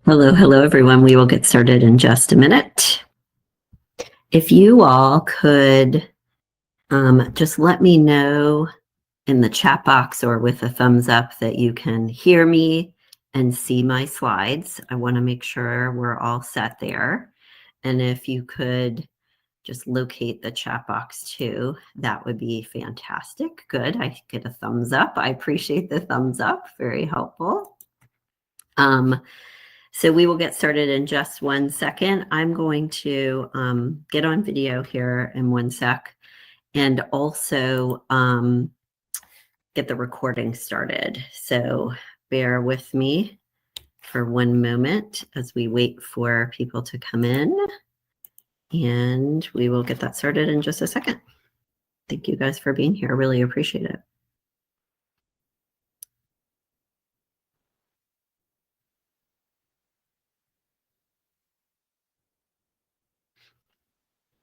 Hello, everyone. We will get started in just a minute. If you all could just let me know in the chat box or with a thumbs up that you can hear me and see my slides. I want to make sure we're all set there. And if you could just locate the chat box too, that would be fantastic. Good. I get a thumbs up. I appreciate the thumbs up. Very helpful. So we will get started in just 1 second. I'm going to get on video here in 1 sec and also get the recording started. So bear with me for 1 moment as we wait for people to come in, and we will get that started in just a second. Thank you guys for being here. I really appreciate it.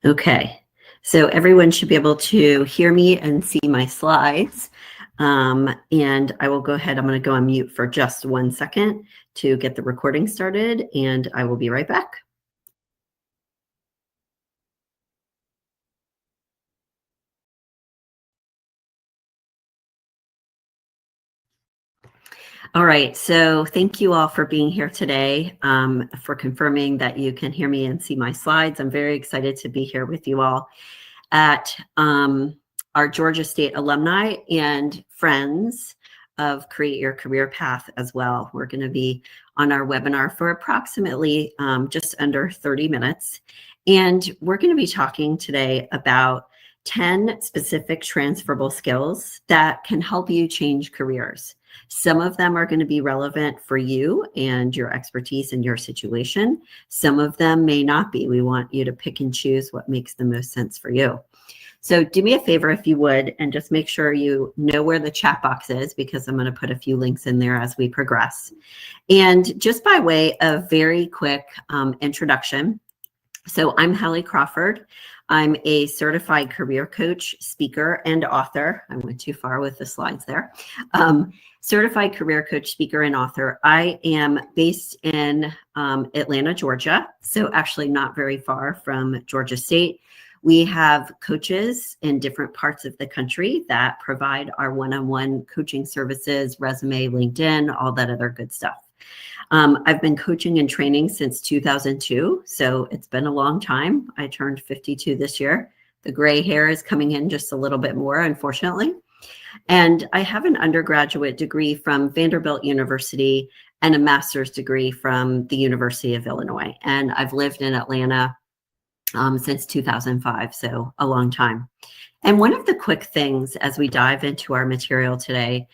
Okay, so everyone should be able to hear me and see my slides. And I will go ahead. I'm going to go on mute for just 1 second to get the recording started, and I will be right back. All right, so thank you all for being here today, for confirming that you can hear me and see my slides. I'm very excited to be here with you all at our Georgia State alumni and friends of Create Your Career Path as well. We're going to be on our webinar for approximately just under 30 minutes. And we're going to be talking today about 10 specific transferable skills that can help you change careers. Some of them are going to be relevant for you and your expertise and your situation. Some of them may not be. We want you to pick and choose what makes the most sense for you. So do me a favor if you would, and just make sure you know where the chat box is, because I'm going to put a few links in there as we progress. And just by way of very quick introduction, so I'm Hallie Crawford. I'm a certified career coach, speaker, and author. I went too far with the slides there. Certified career coach, speaker, and author. I am based in Atlanta, Georgia, so actually not very far from Georgia State. We have coaches in different parts of the country that provide our one-on-one coaching services, resume, LinkedIn, all that other good stuff. I've been coaching and training since 2002, so it's been a long time. I turned 52 this year. The gray hair is coming in just a little bit more, unfortunately. And I have an undergraduate degree from Vanderbilt University and a master's degree from the University of Illinois. And I've lived in Atlanta since 2005, so a long time. And one of the quick things as we dive into our material today,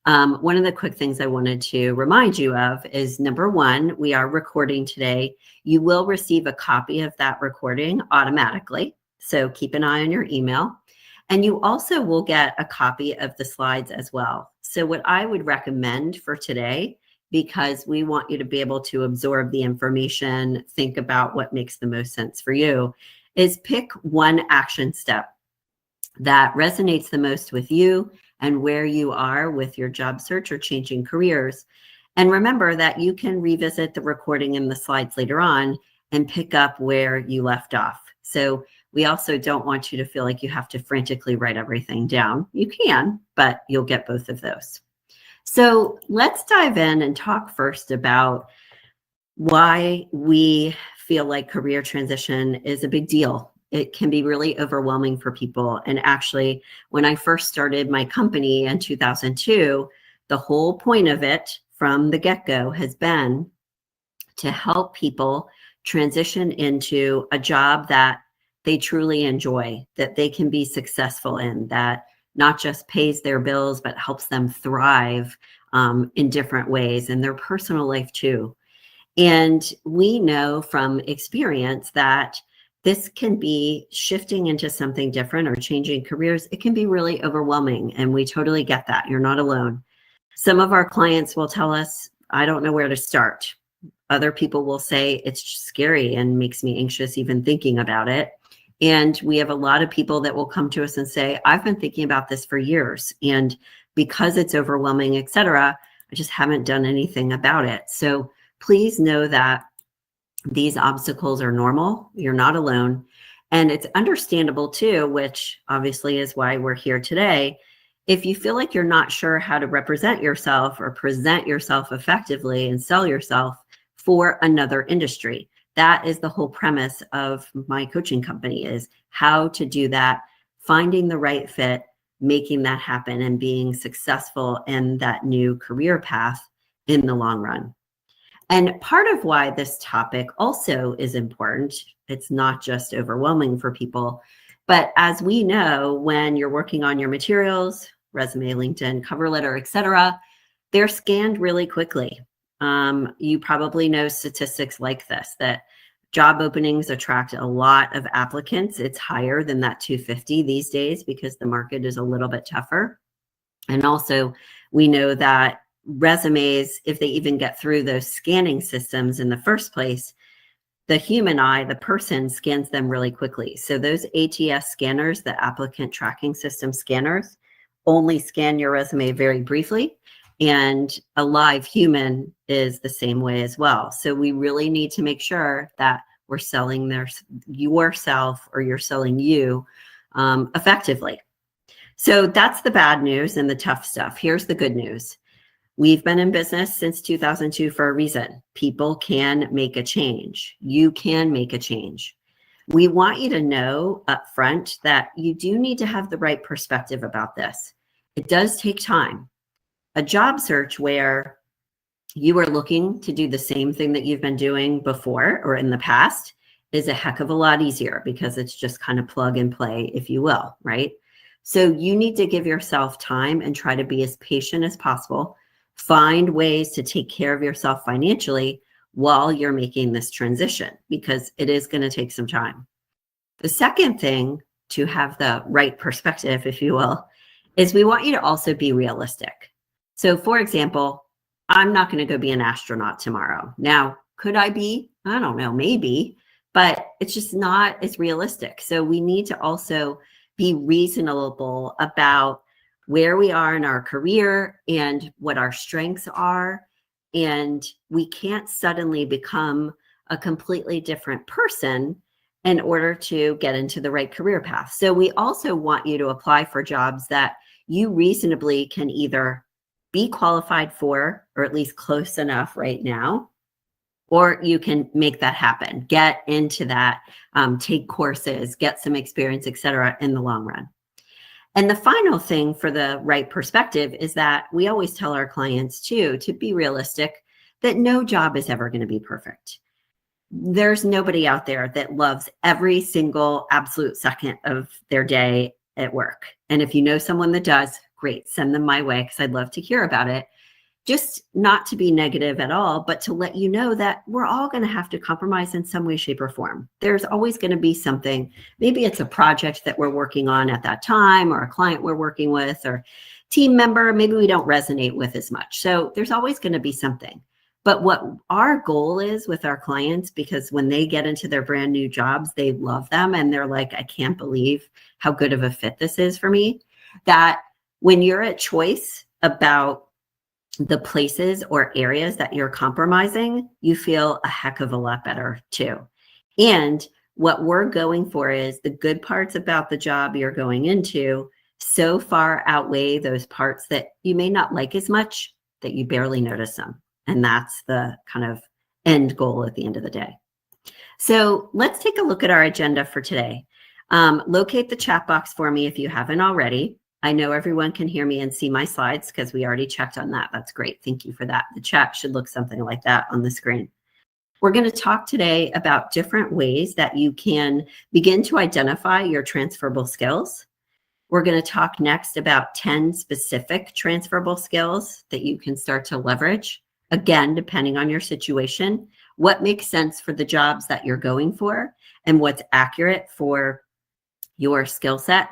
one of the quick things I wanted to remind you of is, number one, we are recording today. You will receive a copy of that recording automatically, so keep an eye on your email. And you also will get a copy of the slides as well. So what I would recommend for today, because we want you to be able to absorb the information, think about what makes the most sense for you, is pick one action step that resonates the most with you and where you are with your job search or changing careers. And remember that you can revisit the recording and the slides later on and pick up where you left off. So we also don't want you to feel like you have to frantically write everything down. You can, but you'll get both of those. So let's dive in and talk first about why we feel like career transition is a big deal. It can be really overwhelming for people. And actually, when I first started my company in 2002, the whole point of it from the get-go has been to help people transition into a job that they truly enjoy, that they can be successful in, that not just pays their bills, but helps them thrive in different ways in their personal life too. And we know from experience that this can be shifting into something different or changing careers. It can be really overwhelming, and we totally get that. You're not alone. Some of our clients will tell us, I don't know where to start. Other people will say it's scary and makes me anxious even thinking about it. And we have a lot of people that will come to us and say, I've been thinking about this for years, and because it's overwhelming, et cetera, I just haven't done anything about it. So please know that these obstacles are normal. You're not alone. And it's understandable too, which obviously is why we're here today. If you feel like you're not sure how to represent yourself or present yourself effectively and sell yourself for another industry, that is the whole premise of my coaching company, is how to do that, finding the right fit, making that happen, and being successful in that new career path in the long run. And part of why this topic also is important, it's not just overwhelming for people, but as we know, when you're working on your materials, resume, LinkedIn, cover letter, etc., they're scanned really quickly. You probably know statistics like this, that job openings attract a lot of applicants. It's higher than that 250 these days because the market is a little bit tougher. And also, we know that resumes, if they even get through those scanning systems in the first place, the human eye, the person, scans them really quickly. So those ATS scanners, the applicant tracking system scanners, only scan your resume very briefly. And a live human is the same way as well. So we really need to make sure that we're selling yourself, or you're selling you effectively. So that's the bad news and the tough stuff. Here's the good news. We've been in business since 2002 for a reason. People can make a change. You can make a change. We want you to know up front that you do need to have the right perspective about this. It does take time. A job search where you are looking to do the same thing that you've been doing before or in the past is a heck of a lot easier because it's just kind of plug and play, if you will, right? So you need to give yourself time and try to be as patient as possible. Find ways to take care of yourself financially while you're making this transition, because it is going to take some time. The second thing to have the right perspective, if you will, is we want you to also be realistic. So for example, I'm not going to go be an astronaut tomorrow. Now, could I be? I don't know, maybe, but it's just not as realistic. So we need to also be reasonable about where we are in our career and what our strengths are. And we can't suddenly become a completely different person in order to get into the right career path. So we also want you to apply for jobs that you reasonably can either be qualified for, or at least close enough right now, or you can make that happen, get into that, take courses, get some experience, et cetera, in the long run. And the final thing for the right perspective is that we always tell our clients too, to be realistic, that no job is ever going to be perfect. There's nobody out there that loves every single absolute second of their day at work. And if you know someone that does, great, send them my way, because I'd love to hear about it. Just not to be negative at all, but to let you know that we're all going to have to compromise in some way, shape, or form. There's always going to be something. Maybe it's a project that we're working on at that time, or a client we're working with, or team member maybe we don't resonate with as much. So there's always going to be something. But what our goal is with our clients, because when they get into their brand new jobs, they love them and they're like, I can't believe how good of a fit this is for me, that when you're at choice about the places or areas that you're compromising, you feel a heck of a lot better too. And what we're going for is the good parts about the job you're going into so far outweigh those parts that you may not like as much that you barely notice them. And that's the kind of end goal at the end of the day. So let's take a look at our agenda for today. Locate the chat box for me if you haven't already. I know everyone can hear me and see my slides because we already checked on that. That's great. Thank you for that. The chat should look something like that on the screen. We're going to talk today about different ways that you can begin to identify your transferable skills. We're going to talk next about 10 specific transferable skills that you can start to leverage. Again, depending on your situation, what makes sense for the jobs that you're going for and what's accurate for your skill set.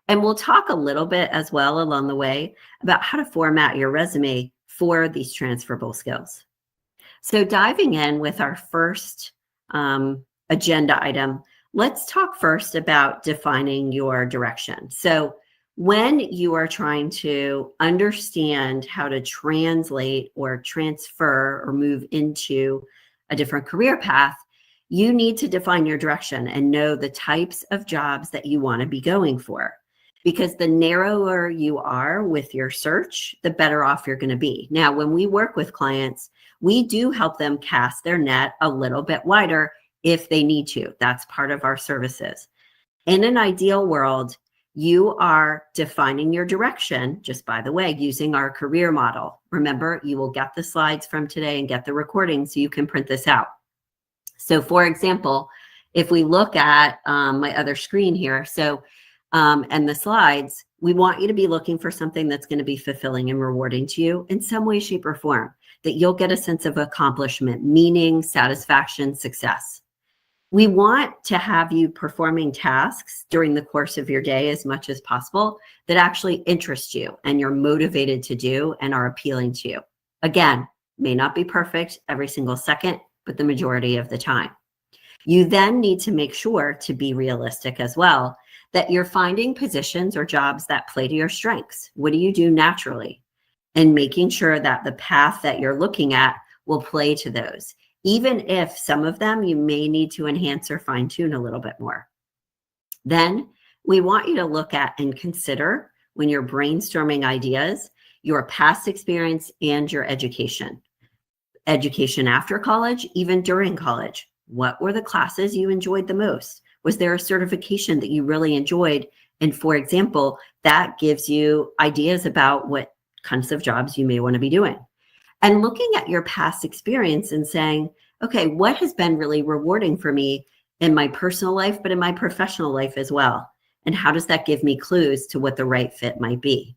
And we'll talk a little bit as well along the way about how to format your resume for these transferable skills. So diving in with our first agenda item, let's talk first about defining your direction. So When you are trying to understand how to translate or transfer or move into a different career path, you need to define your direction and know the types of jobs that you want to be going for. Because the narrower you are with your search, the better off you're going to be. Now, when we work with clients, we do help them cast their net a little bit wider if they need to. That's part of our services. In an ideal world, you are defining your direction, just by the way, using our career model. Remember, you will get the slides from today and get the recording so you can print this out. So for example, if we look at my other screen here, and the slides, we want you to be looking for something that's going to be fulfilling and rewarding to you in some way, shape, or form, that you'll get a sense of accomplishment, meaning, satisfaction, success. We want to have you performing tasks during the course of your day as much as possible that actually interest you and you're motivated to do and are appealing to you. Again, may not be perfect every single second, but the majority of the time. You then need to make sure, to be realistic as well, that you're finding positions or jobs that play to your strengths. What do you do naturally? And making sure that the path that you're looking at will play to those, even if some of them you may need to enhance or fine tune a little bit more. Then we want you to look at and consider, when you're brainstorming ideas, your past experience and your education. Education after college, even during college. What were the classes you enjoyed the most? Was there a certification that you really enjoyed? And for example, that gives you ideas about what kinds of jobs you may want to be doing. And looking at your past experience and saying, okay, what has been really rewarding for me in my personal life, but in my professional life as well? And how does that give me clues to what the right fit might be?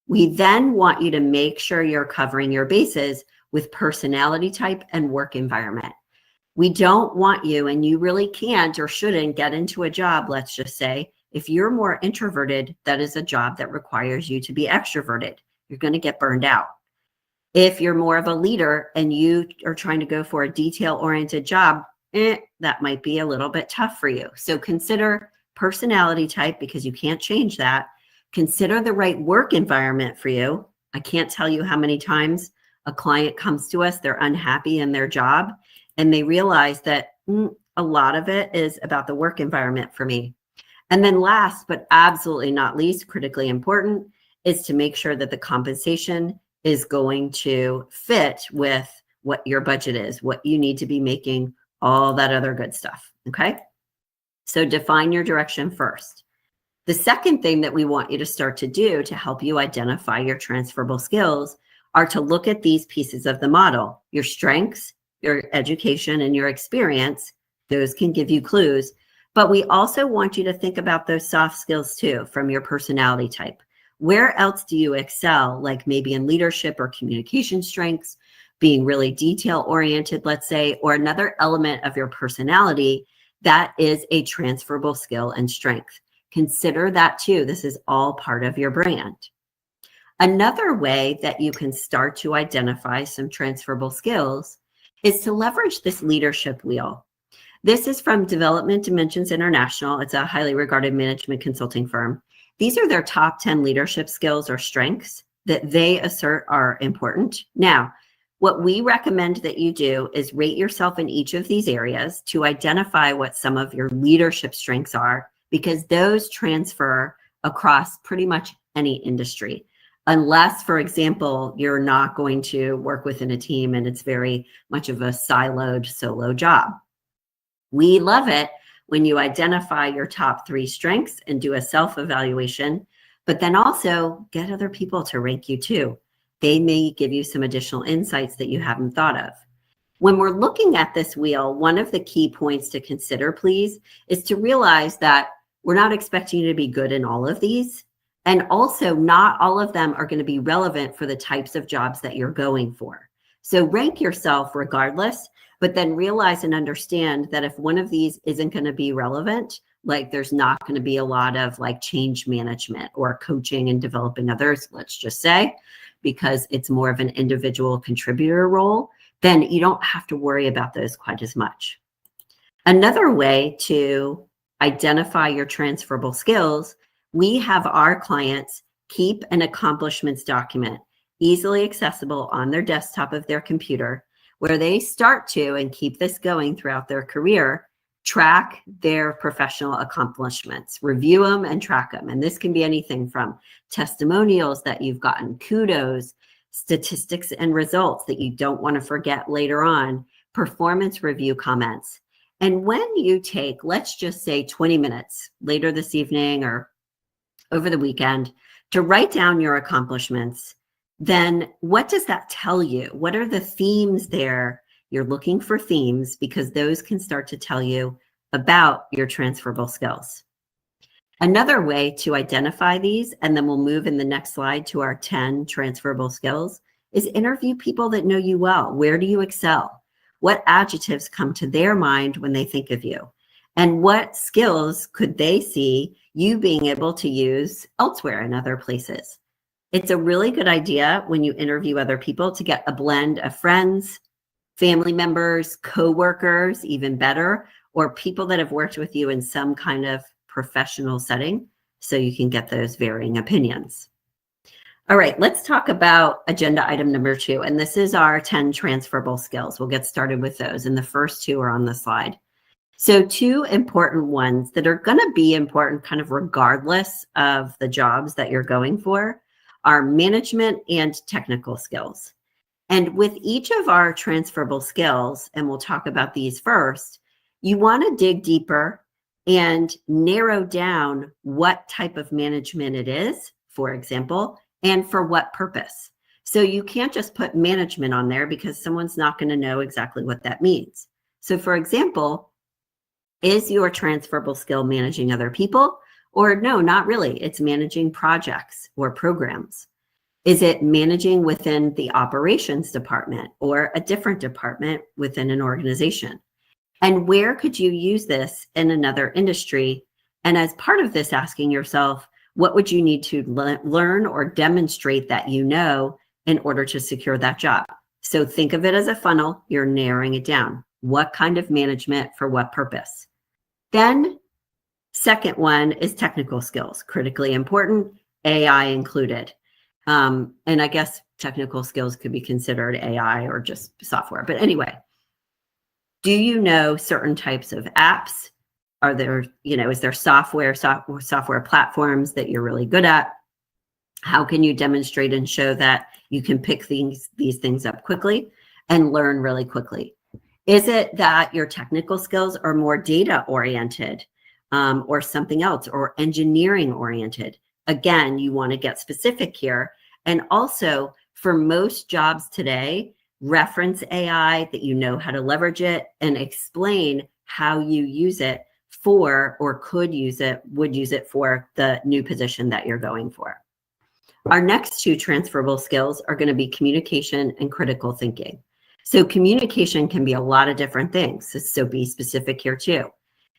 We then want you to make sure you're covering your bases with personality type and work environment. We don't want you, and you really can't or shouldn't get into a job, let's just say, if you're more introverted, that is a job that requires you to be extroverted. You're going to get burned out. If you're more of a leader and you are trying to go for a detail-oriented job, that might be a little bit tough for you. So consider personality type, because you can't change that. Consider the right work environment for you. I can't tell you how many times a client comes to us, they're unhappy in their job, and they realize that a lot of it is about the work environment for me. And then last, but absolutely not least, critically important, is to make sure that the compensation is going to fit with what your budget is, what you need to be making, all that other good stuff, okay? So define your direction first. The second thing that we want you to start to do to help you identify your transferable skills are to look at these pieces of the model, your strengths, your education, and your experience. Those can give you clues, but we also want you to think about those soft skills too, from your personality type. Where else do you excel, like maybe in leadership or communication strengths, being really detail-oriented, let's say, or another element of your personality that is a transferable skill and strength. Consider that too. This is all part of your brand. Another way that you can start to identify some transferable skills is to leverage this leadership wheel. This is from Development Dimensions International. It's a highly regarded management consulting firm. These are their top 10 leadership skills or strengths that they assert are important. Now, what we recommend that you do is rate yourself in each of these areas to identify what some of your leadership strengths are, because those transfer across pretty much any industry. Unless, for example, you're not going to work within a team and it's very much of a siloed solo job. We love it when you identify your top 3 strengths and do a self-evaluation, but then also get other people to rank you too. They may give you some additional insights that you haven't thought of. When we're looking at this wheel, one of the key points to consider, please, is to realize that we're not expecting you to be good in all of these. And also, not all of them are going to be relevant for the types of jobs that you're going for. So rank yourself regardless, but then realize and understand that if one of these isn't going to be relevant, like there's not going to be a lot of like change management or coaching and developing others, let's just say, because it's more of an individual contributor role, then you don't have to worry about those quite as much. Another way to identify your transferable skills We have our clients keep an accomplishments document easily accessible on their desktop of their computer, where they start to, and keep this going throughout their career, track their professional accomplishments, review them and track them. And this can be anything from testimonials that you've gotten, kudos, statistics and results that you don't want to forget later on, performance review comments. And when you take, let's just say 20 minutes later this evening or over the weekend to write down your accomplishments, then what does that tell you? What are the themes there? You're looking for themes because those can start to tell you about your transferable skills. Another way to identify these, and then we'll move in the next slide to our 10 transferable skills, is interview people that know you well. Where do you excel? What adjectives come to their mind when they think of you? And what skills could they see you being able to use elsewhere in other places? It's a really good idea when you interview other people to get a blend of friends, family members, coworkers, even better, or people that have worked with you in some kind of professional setting, so you can get those varying opinions. All right, let's talk about agenda item number 2, and this is our 10 transferable skills. We'll get started with those, and the first 2 are on the slide. So 2 important ones that are going to be important kind of regardless of the jobs that you're going for are management and technical skills. And with each of our transferable skills, and we'll talk about these first, you want to dig deeper and narrow down what type of management it is, for example, and for what purpose. So you can't just put management on there because someone's not going to know exactly what that means. So for example, is your transferable skill managing other people? Or no, not really. It's managing projects or programs. Is it managing within the operations department or a different department within an organization? And where could you use this in another industry? And as part of this, asking yourself, what would you need to learn or demonstrate that you know in order to secure that job? So think of it as a funnel. You're narrowing it down. What kind of management for what purpose? Then second one is technical skills, critically important, AI included. And I guess technical skills could be considered AI or just software. But anyway, do you know certain types of apps? Are there, is there software platforms that you're really good at? How can you demonstrate and show that you can pick these things up quickly and learn really quickly? Is it that your technical skills are more data oriented or something else, or engineering oriented? Again, you want to get specific here. And also for most jobs today, reference AI, that you know how to leverage it, and explain how you use it for, or would use it for the new position that you're going for. Our next 2 transferable skills are going to be communication and critical thinking. So communication can be a lot of different things. So be specific here too.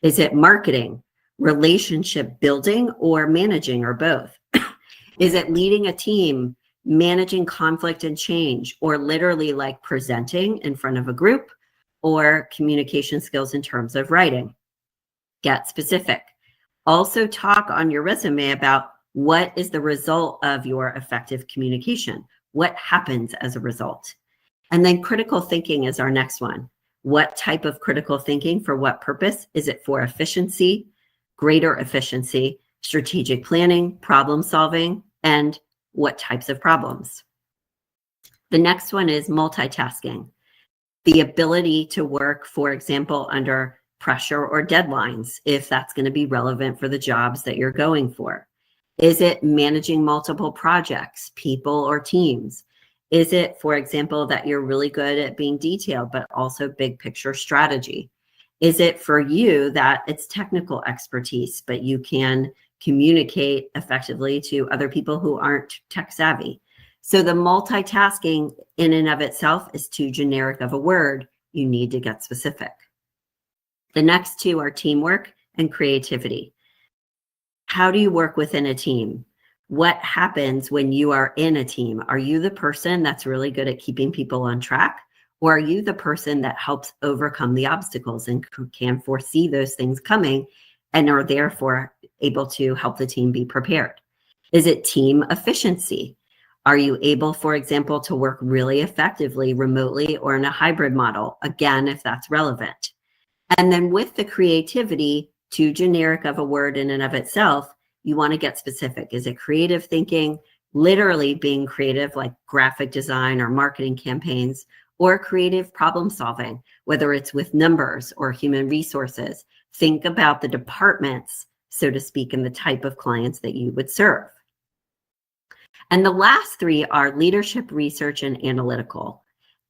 Is it marketing, relationship building, or managing, or both? Is it leading a team, managing conflict and change, or literally like presenting in front of a group, or communication skills in terms of writing? Get specific. Also talk on your resume about what is the result of your effective communication. What happens as a result? And then critical thinking is our next one. What type of critical thinking for what purpose? Is it for efficiency, greater efficiency, strategic planning, problem solving, and what types of problems? The next one is multitasking. The ability to work, for example, under pressure or deadlines, if that's going to be relevant for the jobs that you're going for. Is it managing multiple projects, people, or teams? Is it, for example, that you're really good at being detailed, but also big picture strategy? Is it for you that it's technical expertise, but you can communicate effectively to other people who aren't tech savvy? So the multitasking in and of itself is too generic of a word. You need to get specific. The next 2 are teamwork and creativity. How do you work within a team? What happens when you are in a team? Are you the person that's really good at keeping people on track? Or are you the person that helps overcome the obstacles and can foresee those things coming and are therefore able to help the team be prepared? Is it team efficiency? Are you able, for example, to work really effectively remotely or in a hybrid model? Again, if that's relevant. And then with the creativity, too generic of a word in and of itself, you want to get specific. Is it creative thinking, literally being creative like graphic design or marketing campaigns, or creative problem solving, whether it's with numbers or human resources? Think about the departments, so to speak, and the type of clients that you would serve. And the last three are leadership, research, and analytical.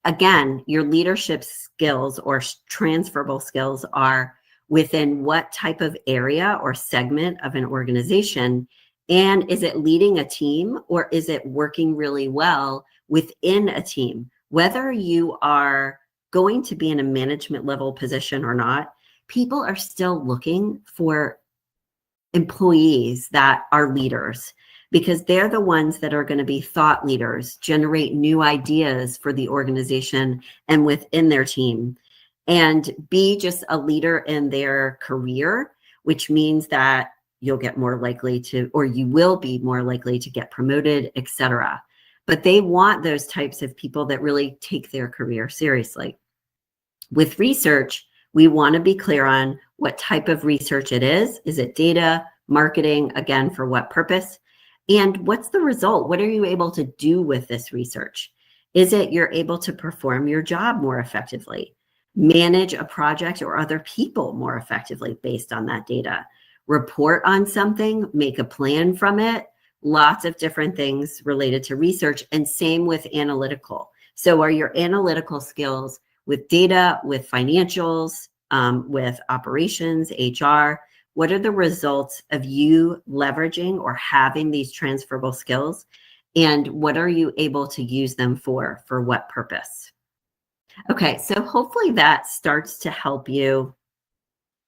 Again, your leadership skills or transferable skills are within what type of area or segment of an organization, and is it leading a team or is it working really well within a team? Whether you are going to be in a management level position or not, people are still looking for employees that are leaders, because they're the ones that are going to be thought leaders, generate new ideas for the organization and within their team, and be just a leader in their career, which means that you'll get more likely to, or you will be more likely to get promoted, etc. But they want those types of people that really take their career seriously. With research, we want to be clear on what type of research it is. Is it data, marketing, again, for what purpose? And what's the result? What are you able to do with this research? Is it you're able to perform your job more effectively, manage a project or other people more effectively based on that data, report on something, make a plan from it? Lots of different things related to research, and same with analytical. So are your analytical skills with data, with financials, with operations, HR? What are the results of you leveraging or having these transferable skills? And what are you able to use them for what purpose? Okay, so hopefully that starts to help you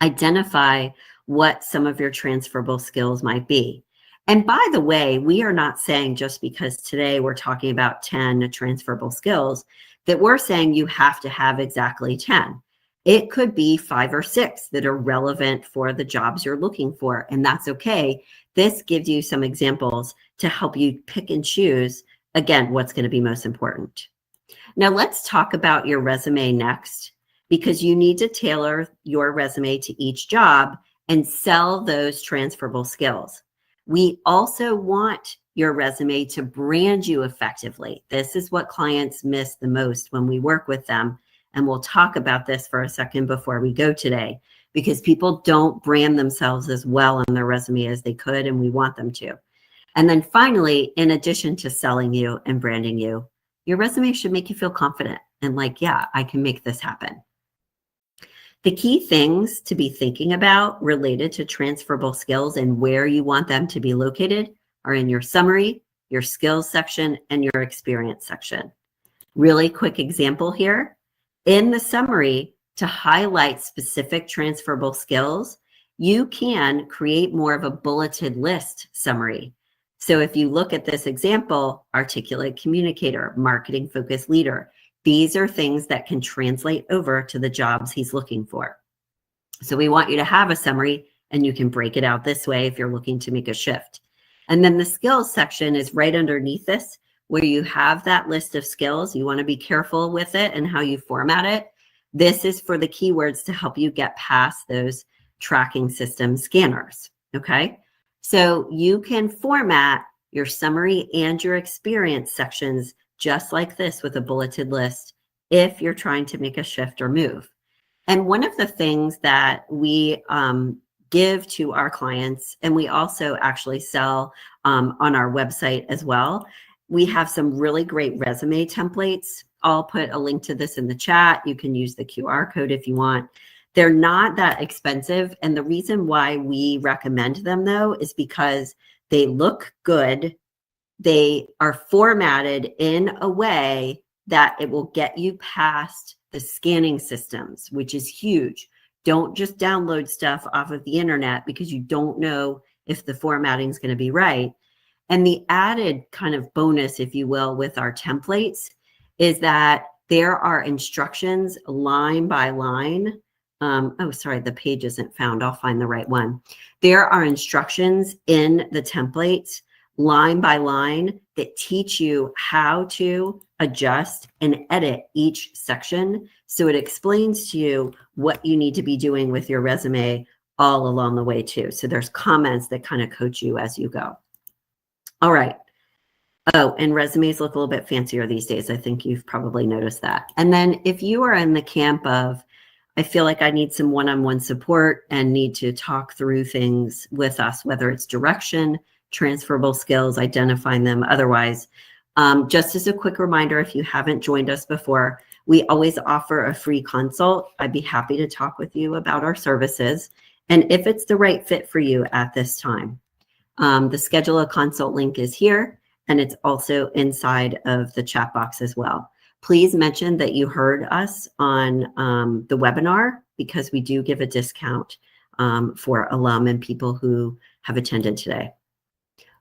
identify what some of your transferable skills might be. And by the way, we are not saying just because today we're talking about 10 transferable skills that we're saying you have to have exactly 10. It could be 5 or 6 that are relevant for the jobs you're looking for, and that's okay. This gives you some examples to help you pick and choose, again, what's going to be most important. Now let's talk about your resume next, because you need to tailor your resume to each job and sell those transferable skills. We also want your resume to brand you effectively. This is what clients miss the most when we work with them. And we'll talk about this for a second before we go today, because people don't brand themselves as well on their resume as they could, and we want them to. And then finally, in addition to selling you and branding you, your resume should make you feel confident and like, yeah, I can make this happen. The key things to be thinking about related to transferable skills and where you want them to be located are in your summary, your skills section, and your experience section. Really quick example here. In the summary, to highlight specific transferable skills, you can create more of a bulleted list summary. So if you look at this example, articulate communicator, marketing focused leader, these are things that can translate over to the jobs he's looking for. So we want you to have a summary, and you can break it out this way if you're looking to make a shift. And then the skills section is right underneath this, where you have that list of skills. You want to be careful with it and how you format it. This is for the keywords to help you get past those tracking system scanners, okay? So you can format your summary and your experience sections just like this with a bulleted list if you're trying to make a shift or move. And one of the things that we give to our clients, and we also actually sell on our website as well, we have some really great resume templates. I'll put a link to this in the chat. You can use the QR code if you want. They're not that expensive. And the reason why we recommend them, though, is because they look good. They are formatted in a way that it will get you past the scanning systems, which is huge. Don't just download stuff off of the internet because you don't know if the formatting is going to be right. And the added kind of bonus, if you will, with our templates is that there are instructions line by line oh, sorry, the page isn't found. I'll find the right one. There are instructions in the templates line by line that teach you how to adjust and edit each section. So it explains to you what you need to be doing with your resume all along the way too. So there's comments that kind of coach you as you go. All right. Oh, and resumes look a little bit fancier these days. I think you've probably noticed that. And then if you are in the camp of, I feel like I need some one-on-one support and need to talk through things with us, whether it's direction, transferable skills, identifying them, otherwise, just as a quick reminder, if you haven't joined us before, we always offer a free consult. I'd be happy to talk with you about our services and if it's the right fit for you at this time. The schedule a consult link is here, and it's also inside of the chat box as well. Please mention that you heard us on the webinar, because we do give a discount for alum and people who have attended today.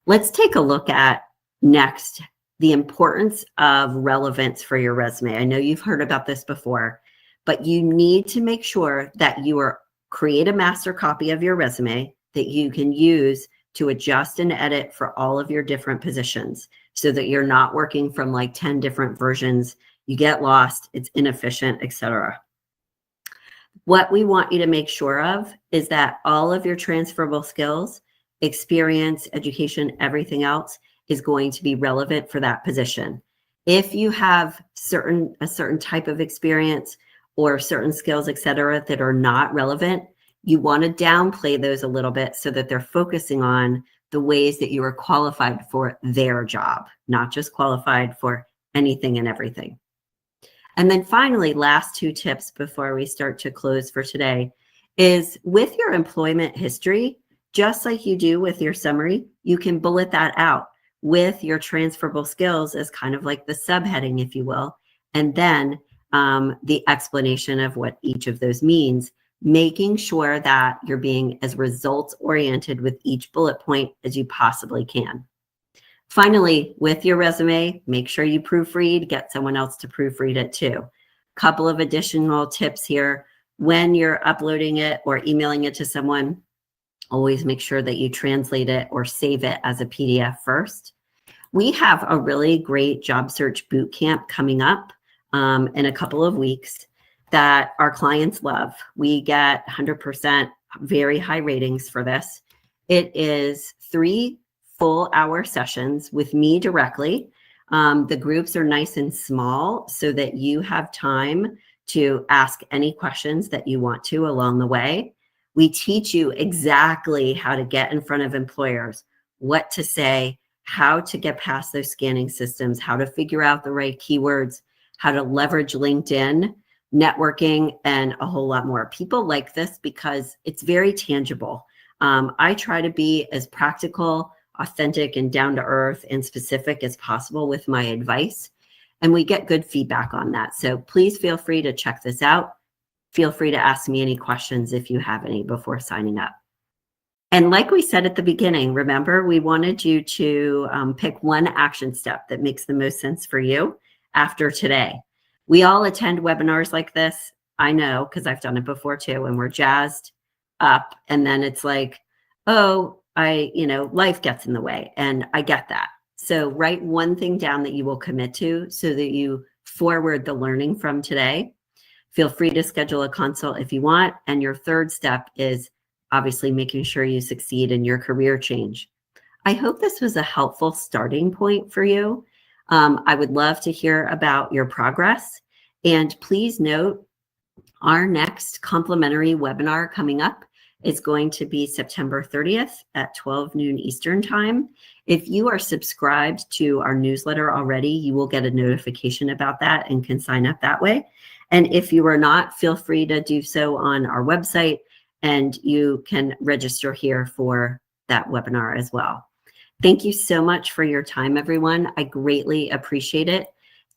Let's take a look at next the importance of relevance for your resume. I know you've heard about this before, but you need to make sure that you create a master copy of your resume that you can use to adjust and edit for all of your different positions, so that you're not working from like 10 different versions. You get lost, it's inefficient, etc. What we want you to make sure of is that all of your transferable skills, experience, education, everything else is going to be relevant for that position. If you have a certain type of experience or certain skills, etc., that are not relevant, you want to downplay those a little bit so that they're focusing on the ways that you are qualified for their job, not just qualified for anything and everything. And then finally, last two tips before we start to close for today is with your employment history, just like you do with your summary, you can bullet that out with your transferable skills as kind of like the subheading, if you will, and then the explanation of what each of those means, making sure that you're being as results oriented with each bullet point as you possibly can. Finally, with your resume, make sure you proofread, get someone else to proofread it too. Couple of additional tips here. When you're uploading it or emailing it to someone, always make sure that you translate it or save it as a PDF first. We have a really great job search boot camp coming up in a couple of weeks that our clients love. We get 100% very high ratings for this. It is 3 full-hour sessions with me directly. The groups are nice and small so that you have time to ask any questions that you want to along the way. We teach you exactly how to get in front of employers, what to say, how to get past those scanning systems, how to figure out the right keywords, how to leverage LinkedIn, networking, and a whole lot more. People like this because it's very tangible. I try to be as practical, authentic, and down to earth and specific as possible with my advice. And we get good feedback on that. So please feel free to check this out. Feel free to ask me any questions if you have any before signing up. And like we said at the beginning, remember, we wanted you to pick one action step that makes the most sense for you after today. We all attend webinars like this. I know, because I've done it before too, and we're jazzed up. And then it's like, oh, life gets in the way. And I get that. So write one thing down that you will commit to so that you forward the learning from today. Feel free to schedule a consult if you want. And your third step is obviously making sure you succeed in your career change. I hope this was a helpful starting point for you. I would love to hear about your progress. And please note, our next complimentary webinar coming up is going to be September 30th at 12 noon Eastern time. If you are subscribed to our newsletter already, you will get a notification about that and can sign up that way. And if you are not, feel free to do so on our website, and you can register here for that webinar as well. Thank you so much for your time, everyone. I greatly appreciate it.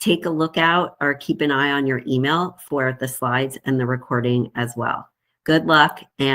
Take a look out or keep an eye on your email for the slides and the recording as well. Good luck. And